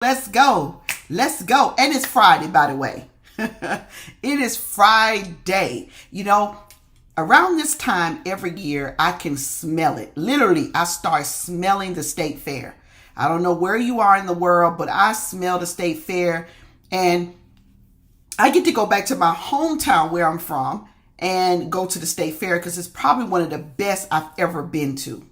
Let's go. Let's go. And it's Friday, by the way. It is Friday. Around this time every year, I can smell it. Literally, I start smelling the state fair. I don't know where you are in the world, but I smell the state fair. And I get to go back to my hometown where I'm from and go to the state fair because it's probably one of the best I've ever been to.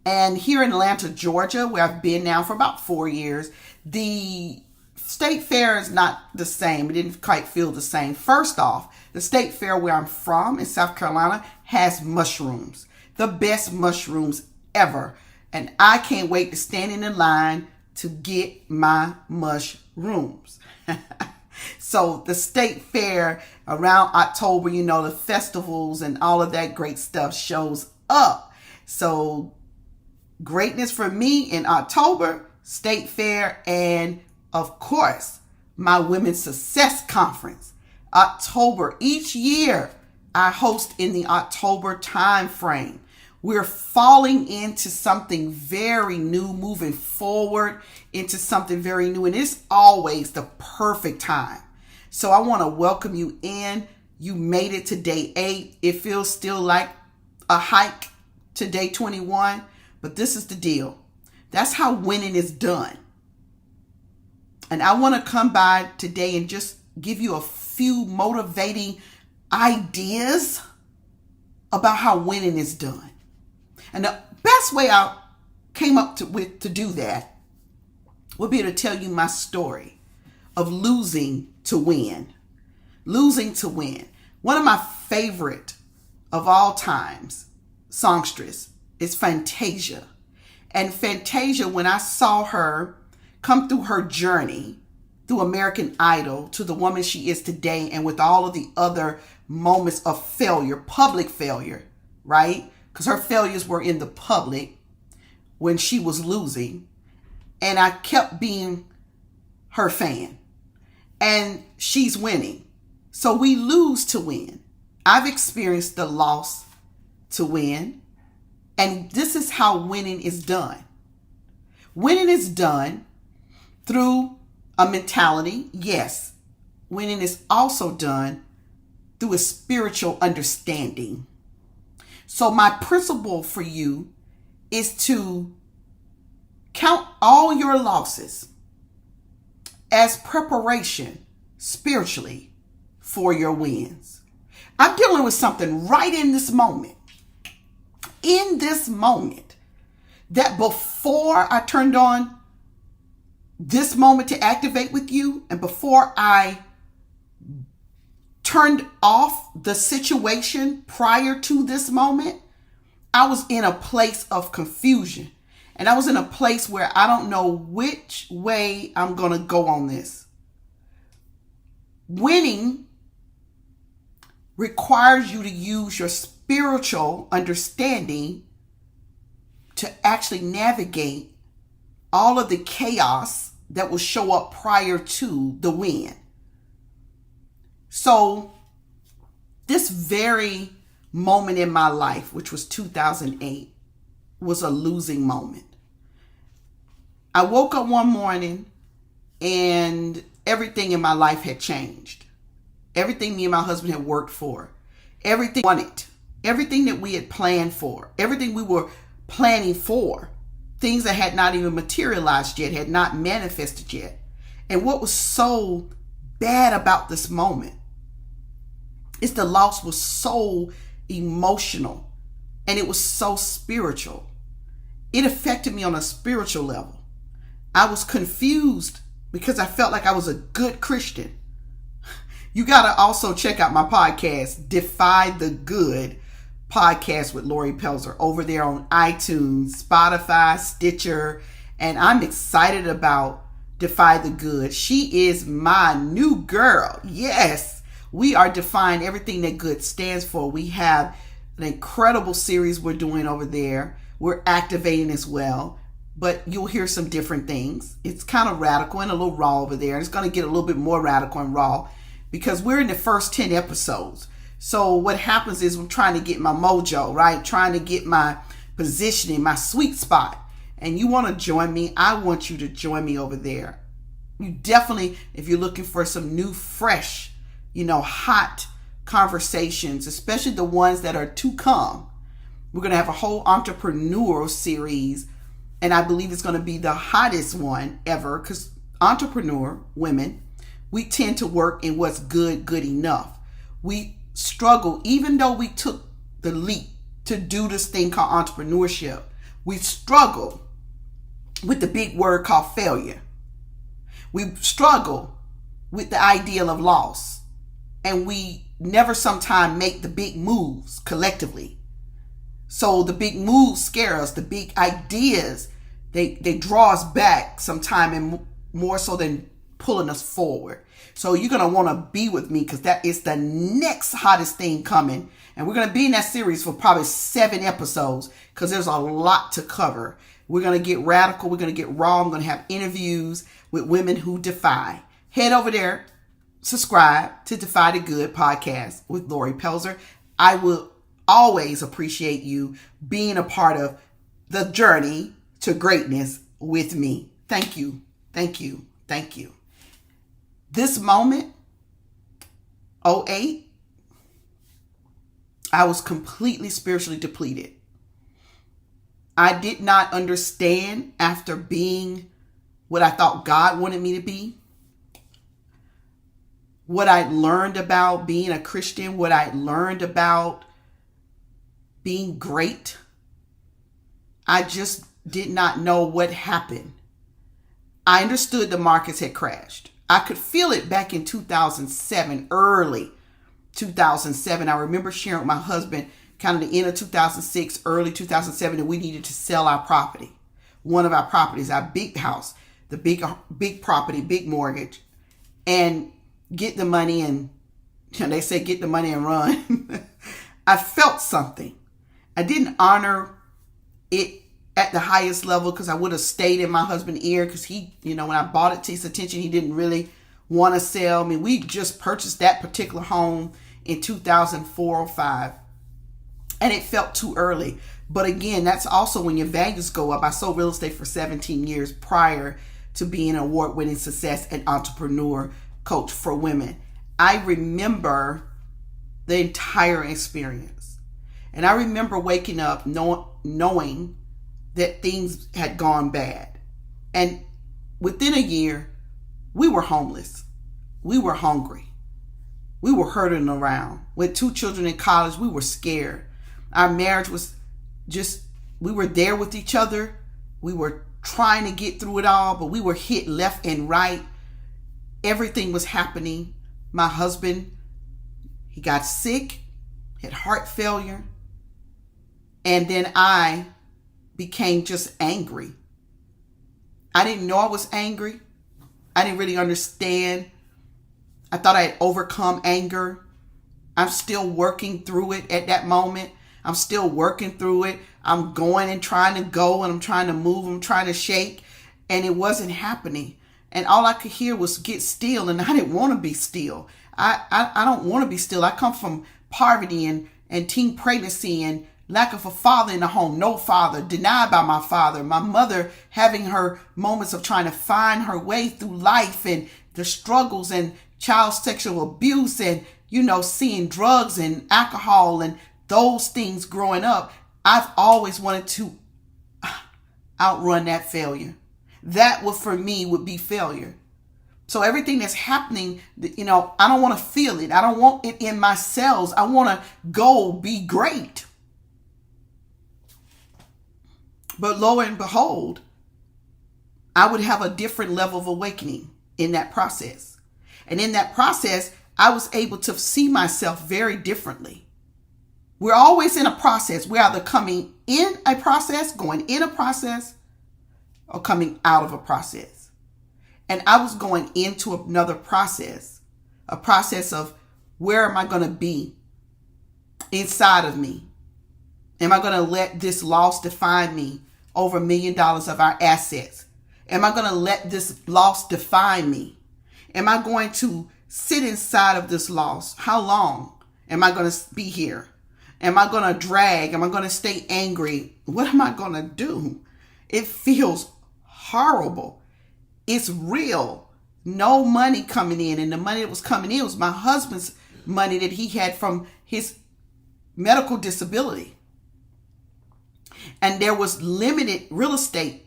And here in Atlanta, Georgia, where I've been now for about 4 years, the state fair is not the same. It didn't quite feel the same. First off, the state fair where I'm from in South Carolina has mushrooms, the best mushrooms ever. And I can't wait to stand in the line to get my mushrooms. So the state fair around October, the festivals and all of that great stuff shows up. So greatness for me in October, state fair, and of course, my Women's Success Conference. October, each year I host in the October time frame. We're falling into something very new, moving forward into something very new, and it's always the perfect time. So I want to welcome you in. You made it to day 8. It feels still like a hike to day 21. But this is the deal. That's how winning is done. And I want to come by today and just give you a few motivating ideas about how winning is done. And the best way I came up with to do that would be to tell you my story of losing to win. Losing to win. One of my favorite of all times songstress is Fantasia. And Fantasia, when I saw her come through her journey through American Idol to the woman she is today, and with all of the other moments of failure, public failure, right? Because her failures were in the public when she was losing. And I kept being her fan. And she's winning. So we lose to win. I've experienced the loss to win. And this is how winning is done. Winning is done through a mentality. Yes. Winning is also done through a spiritual understanding. So my principle for you is to count all your losses as preparation spiritually for your wins. I'm dealing with something right in this moment. In this moment, that before I turned on this moment to activate with you, and before I turned off the situation prior to this moment, I was in a place of confusion. And I was in a place where I don't know which way I'm going to go on this. Winning requires you to use your spiritual understanding to actually navigate all of the chaos that will show up prior to the win. So this very moment in my life, which was 2008, was a losing moment. I woke up one morning and everything in my life had changed. Everything me and my husband had worked for, everything we wanted, everything that we had planned for, everything we were planning for, things that had not even materialized yet, had not manifested yet. And what was so bad about this moment is the loss was so emotional and it was so spiritual. It affected me on a spiritual level. I was confused because I felt like I was a good Christian. You got to also check out my podcast, Defy the Good podcast with Lori Pelzer, over there on iTunes, Spotify, Stitcher. And I'm excited about Defy the Good. She is my new girl. Yes, we are defying everything that good stands for. We have an incredible series we're doing over there. We're activating as well, but you'll hear some different things. It's kind of radical and a little raw over there. It's going to get a little bit more radical and raw because we're in the first 10 episodes. So what happens is I'm trying to get my mojo, right? Trying to get my positioning, my sweet spot. And you want to join me, I want you to join me over there. You definitely, if you're looking for some new, fresh, hot conversations, especially the ones that are to come, we're going to have a whole entrepreneurial series. And I believe it's going to be the hottest one ever, because entrepreneur women, we tend to work in what's good enough. We struggle, even though we took the leap to do this thing called entrepreneurship, we struggle with the big word called failure. We struggle with the ideal of loss. And we never sometime make the big moves collectively. So the big moves scare us. The big ideas, they draw us back sometime, and more so than pulling us forward. So you're going to want to be with me, because that is the next hottest thing coming. And we're going to be in that series for probably 7 episodes, because there's a lot to cover. We're going to get radical. We're going to get raw. I'm going to have interviews with women who defy. Head over there, subscribe to Defy the Good podcast with Lori Pelzer. I will always appreciate you being a part of the journey to greatness with me. Thank you. Thank you. Thank you. This moment, 2008, I was completely spiritually depleted. I did not understand, after being what I thought God wanted me to be, what I learned about being a Christian, what I learned about being great. I just did not know what happened. I understood the markets had crashed. I could feel it back in 2007, early 2007. I remember sharing with my husband kind of the end of 2006, early 2007, that we needed to sell our property. One of our properties, our big house, the big property, big mortgage, and get the money. And they say get the money and run. I felt something. I didn't honor it at the highest level, because I would have stayed in my husband's ear, because he, when I bought it to his attention, he didn't really want to sell. I mean, we just purchased that particular home in 2004 or 5, and it felt too early. But again, that's also when your values go up. I sold real estate for 17 years prior to being an award-winning success and entrepreneur coach for women. I remember the entire experience. And I remember waking up knowing that things had gone bad. And within a year, we were homeless. We were hungry. We were hurting around. With 2 children in college, we were scared. Our marriage was just, we were there with each other. We were trying to get through it all, but we were hit left and right. Everything was happening. My husband, he got sick, had heart failure. And then I became just angry. I didn't know I was angry. I didn't really understand. I thought I had overcome anger. I'm still working through it at that moment. I'm still working through it. I'm going and trying to go, and I'm trying to move. I'm trying to shake, and it wasn't happening. And all I could hear was get still, and I didn't want to be still. I don't want to be still. I come from poverty and teen pregnancy and lack of a father in the home, no father, denied by my father, my mother having her moments of trying to find her way through life, and the struggles and child sexual abuse, and, seeing drugs and alcohol and those things growing up. I've always wanted to outrun that failure. That would, for me, would be failure. So everything that's happening, I don't want to feel it. I don't want it in my cells. I want to go be great. But lo and behold, I would have a different level of awakening in that process. And in that process, I was able to see myself very differently. We're always in a process. We're either coming in a process, going in a process, or coming out of a process. And I was going into another process, a process of where am I going to be inside of me? Am I going to let this loss define me over $1 million of our assets? Am I going to let this loss define me? Am I going to sit inside of this loss? How long am I going to be here? Am I going to drag? Am I going to stay angry? What am I going to do? It feels horrible. It's real. no money coming in. And the money that was coming in was my husband's money that he had from his medical disability. And there was limited real estate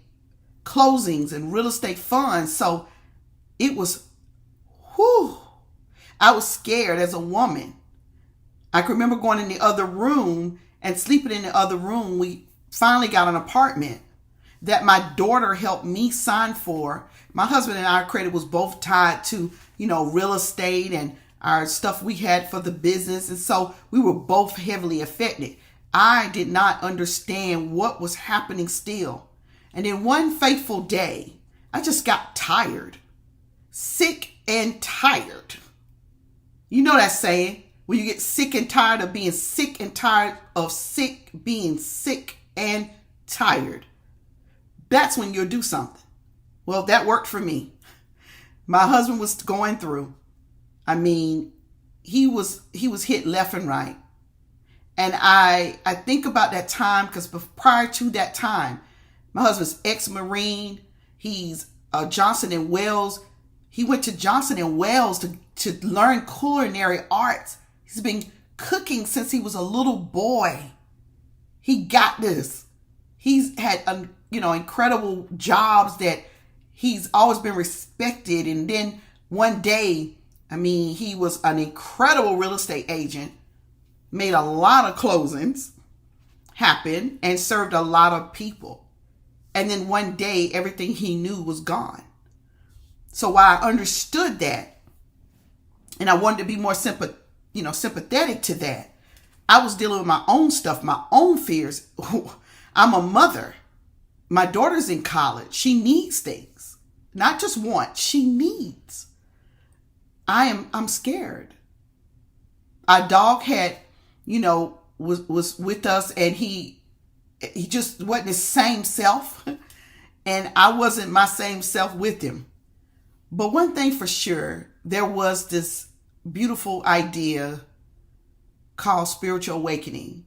closings and real estate funds. So it was, whew, I was scared as a woman. I can remember going in the other room and sleeping in the other room. We finally got an apartment that my daughter helped me sign for. My husband and our credit was both tied to, real estate and our stuff we had for the business. And so we were both heavily affected. I did not understand what was happening still. And then one fateful day, I just got tired, sick and tired. You know that saying, when you get sick and tired of being sick and tired of being sick and tired. That's when you'll do something. Well, that worked for me. My husband was going through. I mean, he was hit left and right. And I think about that time because prior to that time, my husband's ex-Marine. He's Johnson and Wales. He went to Johnson and Wales to learn culinary arts. He's been cooking since he was a little boy. He got this. He's had incredible jobs that he's always been respected. And then one day, he was an incredible real estate agent, made a lot of closings happen, and served a lot of people. And then one day, everything he knew was gone. So while I understood that, and I wanted to be more sympathetic to that, I was dealing with my own stuff, my own fears. I'm a mother. My daughter's in college. She needs things, not just wants. She needs. I'm scared. Our dog had, was with us, and he just wasn't his same self, and I wasn't my same self with him. But one thing for sure, there was this beautiful idea called spiritual awakening.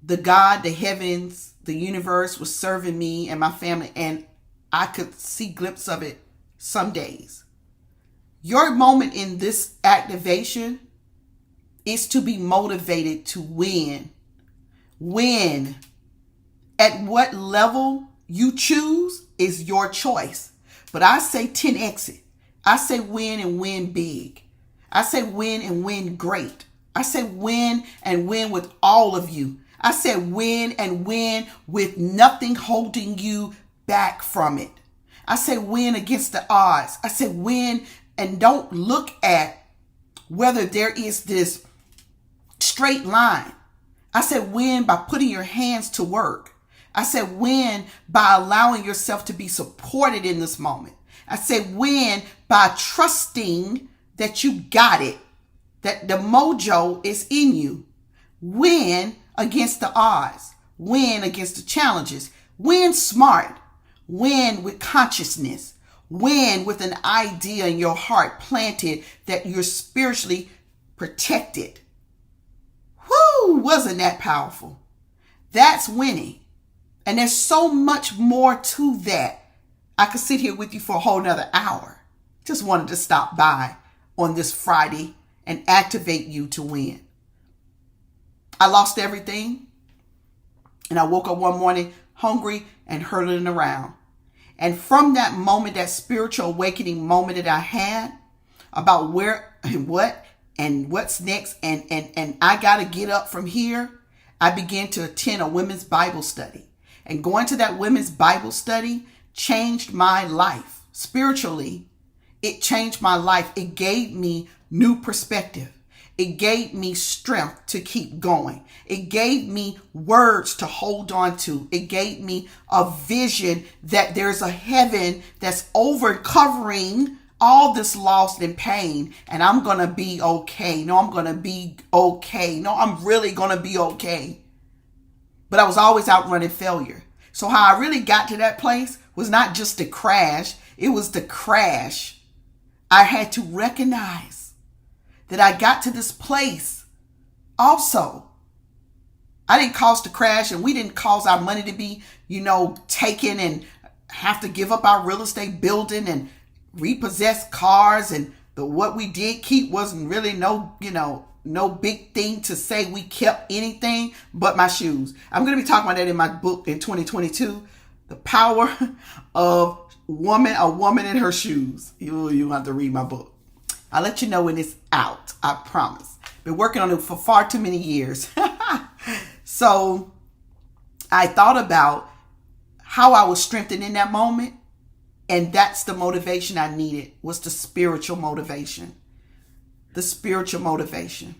The God, the heavens, the universe was serving me and my family, and I could see glimpses of it some days. Your moment in this activation is to be motivated to win. Win. At what level you choose is your choice. But I say 10x it. I say win and win big. I say win and win great. I say win and win with all of you. I said win and win with nothing holding you back from it. I say win against the odds. I say win and don't look at whether there is this straight line. I said win by putting your hands to work. I said win by allowing yourself to be supported in this moment. I said win by trusting that you got it, that the mojo is in you. Win against the odds. Win against the challenges. Win smart. Win with consciousness. Win with an idea in your heart planted that you're spiritually protected. Whoo, wasn't that powerful? That's winning. And there's so much more to that. I could sit here with you for a whole nother hour. Just wanted to stop by on this Friday and activate you to win. I lost everything. And I woke up one morning hungry and hurtling around. And from that moment, that spiritual awakening moment that I had about where and what and what's next, and I got to get up from here, I began to attend a women's Bible study. And going to that women's Bible study changed my life. Spiritually, it changed my life. It gave me new perspective. It gave me strength to keep going. It gave me words to hold on to. It gave me a vision that there's a heaven that's over covering all this loss and pain, and I'm going to be okay. No, I'm going to be okay. No, I'm really going to be okay. But I was always outrunning failure. So how I really got to that place was not just to crash. It was the crash. I had to recognize that I got to this place also. I didn't cause the crash, and we didn't cause our money to be, taken and have to give up our real estate building and repossessed cars, and what we did keep wasn't really no big thing to say we kept anything but my shoes. I'm going to be talking about that in my book in 2022. The power of a woman in her shoes. You have to read my book. I'll let you know when it's out. I promise. Been working on it for far too many years. So I thought about how I was strengthened in that moment. And that's the motivation I needed, was the spiritual motivation. The spiritual motivation.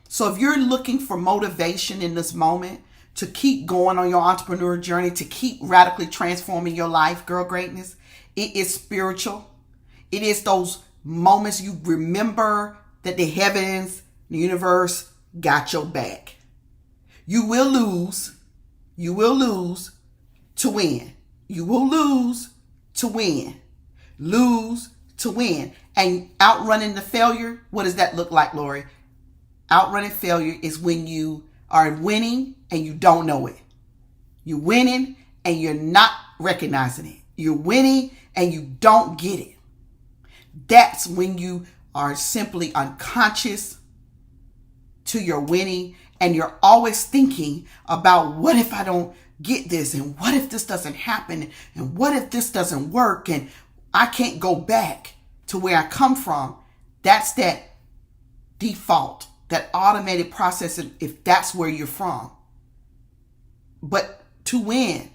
So if you're looking for motivation in this moment to keep going on your entrepreneur journey, to keep radically transforming your life, girl greatness, it is spiritual. It is those moments you remember that the heavens, the universe got your back. You will lose. You will lose to win. You will lose to win. Lose to win. And outrunning the failure, what does that look like, Lori? Outrunning failure is when you are winning and you don't know it. You're winning and you're not recognizing it. You're winning and you don't get it. That's when you are simply unconscious to your winning, and you're always thinking about, what if I don't get this, and what if this doesn't happen, and what if this doesn't work, and I can't go back to where I come from. That's that default, that automated process, if that's where you're from. But to win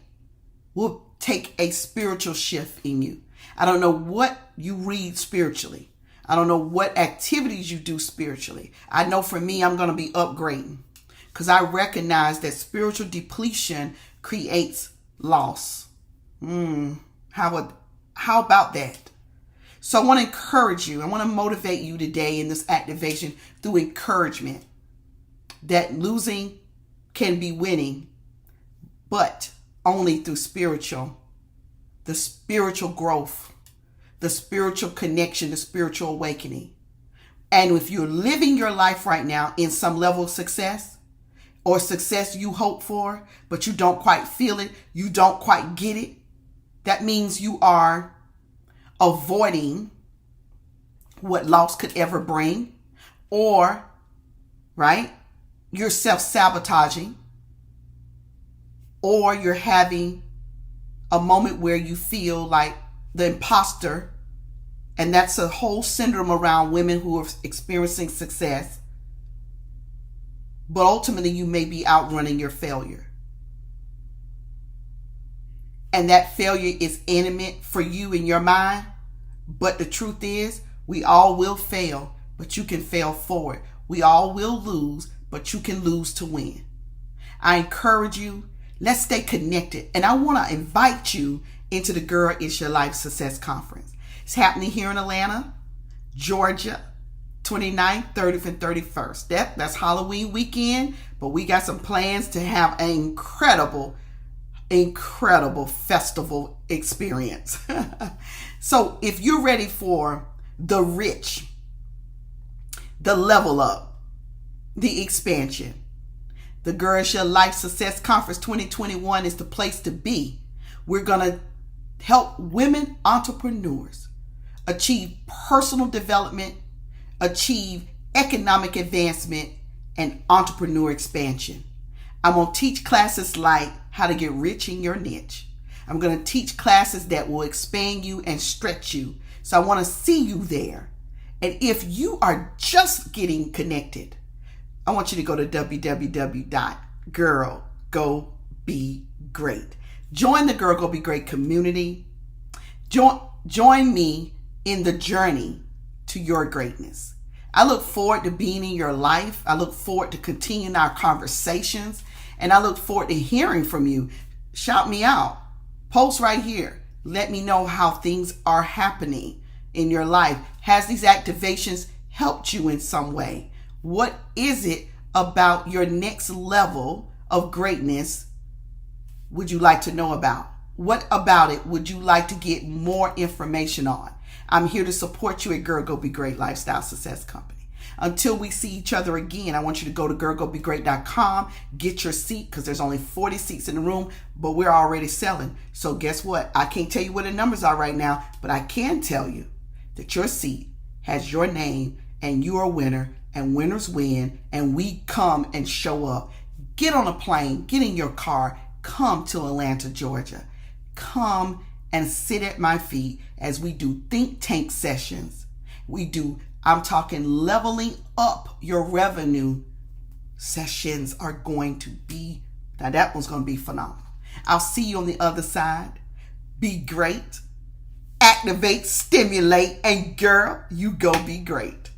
will take a spiritual shift in you. I don't know what you read spiritually. I don't know what activities you do spiritually. I know for me, I'm going to be upgrading, because I recognize that spiritual depletion creates loss. How about that? So I want to encourage you. I want to motivate you today in this activation through encouragement that losing can be winning, but only through the spiritual growth, the spiritual connection, the spiritual awakening. And if you're living your life right now in some level of success, or success you hope for, but you don't quite feel it, you don't quite get it, that means you are avoiding what loss could ever bring, or, right, you're self-sabotaging, or you're having a moment where you feel like the imposter, and that's a whole syndrome around women who are experiencing success. But ultimately, you may be outrunning your failure. And that failure is intimate for you in your mind. But the truth is, we all will fail, but you can fail forward. We all will lose, but you can lose to win. I encourage you, let's stay connected. And I want to invite you into the Girl It's Your Life Success Conference. It's happening here in Atlanta, Georgia, 29th, 30th, and 31st. That's Halloween weekend, but we got some plans to have an incredible festival experience. So if you're ready for the rich, the level up, the expansion, the Girl It's Your Life Success Conference 2021 is the place to be. We're going to help women entrepreneurs achieve personal development, achieve economic advancement, and entrepreneur expansion. I'm going to teach classes like how to get rich in your niche. I'm going to teach classes that will expand you and stretch you. So I want to see you there. And if you are just getting connected, I want you to go to www.girlgobegreat. Join the Girl Go Be Great community. Join me in the journey to your greatness. I look forward to being in your life. I look forward to continuing our conversations. And I look forward to hearing from you. Shout me out. Post right here. Let me know how things are happening in your life. Has these activations helped you in some way? What is it about your next level of greatness would you like to know about? What about it would you like to get more information on? I'm here to support you at Girl Go Be Great Lifestyle Success Company. Until we see each other again, I want you to go to girlgobegreat.com, get your seat, because there's only 40 seats in the room, but we're already selling. So guess what? I can't tell you what the numbers are right now, but I can tell you that your seat has your name and you're a winner, and winners win, and we come and show up. Get on a plane, get in your car, come to Atlanta, Georgia. Come and sit at my feet as we do think tank sessions. I'm talking leveling up your revenue sessions are going to be, now that one's going to be phenomenal. I'll see you on the other side. Be great, activate, stimulate, and girl, you go be great.